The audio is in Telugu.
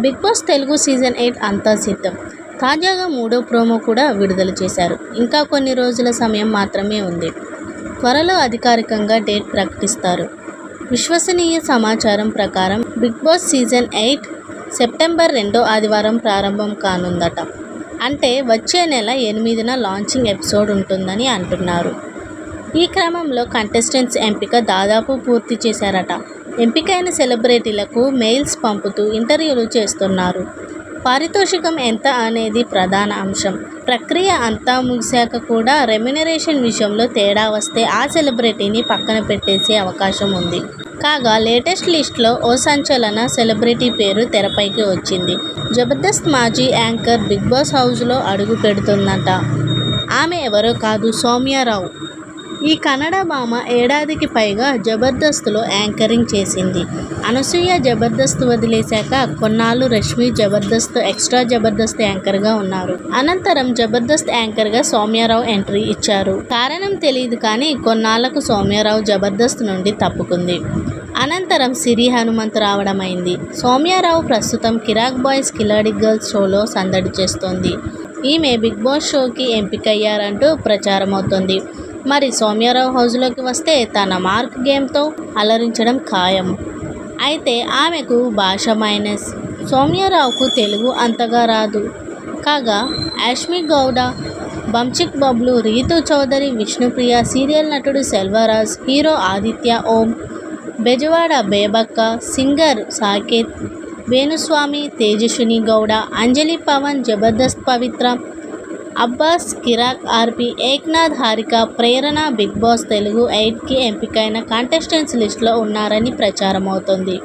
బిగ్ బాస్ తెలుగు సీజన్ 8 అంతా సిద్ధం. తాజాగా మూడో ప్రోమో కూడా విడుదల చేశారు. ఇంకా కొన్ని రోజుల సమయం మాత్రమే ఉంది. త్వరలో అధికారికంగా డేట్ ప్రకటిస్తారు. విశ్వసనీయ సమాచారం ప్రకారం బిగ్ బాస్ సీజన్ 8 సెప్టెంబర్ 2వ ఆదివారం ప్రారంభం కానుందట. అంటే వచ్చే నెల 8న లాంచింగ్ ఎపిసోడ్ ఉంటుందని అంటున్నారు. ఈ క్రమంలో కంటెస్టెంట్స్ ఎంపిక దాదాపు పూర్తి చేశారట. ఎంపికైన సెలబ్రిటీలకు మెయిల్స్ పంపుతూ ఇంటర్వ్యూలు చేస్తున్నారు. పారితోషికం ఎంత అనేది ప్రధాన అంశం. ప్రక్రియ అంతా ముగిశాక కూడా రెమ్యునరేషన్ విషయంలో తేడా వస్తే ఆ సెలబ్రిటీని పక్కన పెట్టేసే అవకాశం ఉంది. కాగా లేటెస్ట్ లిస్ట్లో ఓ సంచలన సెలబ్రిటీ పేరు తెరపైకి వచ్చింది. జబర్దస్త్ మాజీ యాంకర్ బిగ్ బాస్ హౌస్లో అడుగు పెడుతుందట. ఆమె ఎవరో కాదు, సౌమ్యారావు. ఈ కన్నడ భామ ఏడాదికి పైగా జబర్దస్త్లో యాంకరింగ్ చేసింది. అనసూయ జబర్దస్త్ వదిలేశాక కొన్నాళ్ళు రష్మి జబర్దస్త్ ఎక్స్ట్రా జబర్దస్త్ యాంకర్గా ఉన్నారు. అనంతరం జబర్దస్త్ యాంకర్గా సౌమ్యారావు ఎంట్రీ ఇచ్చారు. కారణం తెలియదు కానీ కొన్నాళ్లకు సౌమ్యారావు జబర్దస్త్ నుండి తప్పుకుంది. అనంతరం సిరి హనుమంత్ రావడమైంది. సౌమ్యారావు ప్రస్తుతం కిరాక్ బాయ్స్ కిలాడి గర్ల్స్ షోలో సందడి చేస్తోంది. ఈమె బిగ్ బాస్ షోకి ఎంపికయ్యారంటూ ప్రచారమవుతోంది. మరి సౌమ్యారావు హౌస్లోకి వస్తే తన మార్క్ గేమ్తో అలరించడం ఖాయం. అయితే ఆమెకు భాష మైనస్. సౌమ్యారావుకు తెలుగు అంతగా రాదు. కాగా యాష్మి గౌడ, బంచిక్ బబ్లు, రీతు చౌదరి, విష్ణుప్రియ, సీరియల్ నటుడు సెల్వరాజ్, హీరో ఆదిత్య ఓం, బెజవాడ బేబక్క, సింగర్ సాకేత్, వేణుస్వామి, తేజస్విని గౌడ, అంజలి పవన్, జబర్దస్త్ పవిత్ర, అబ్బాస్, కిరాక్ ఆర్పి, ఏక్నాథ్, హారిక, ప్రేరణ బిగ్ బాస్ తెలుగు 8కి ఎంపికైన కంటెస్టెంట్స్ లిస్టులో ఉన్నారని ప్రచారమవుతోంది.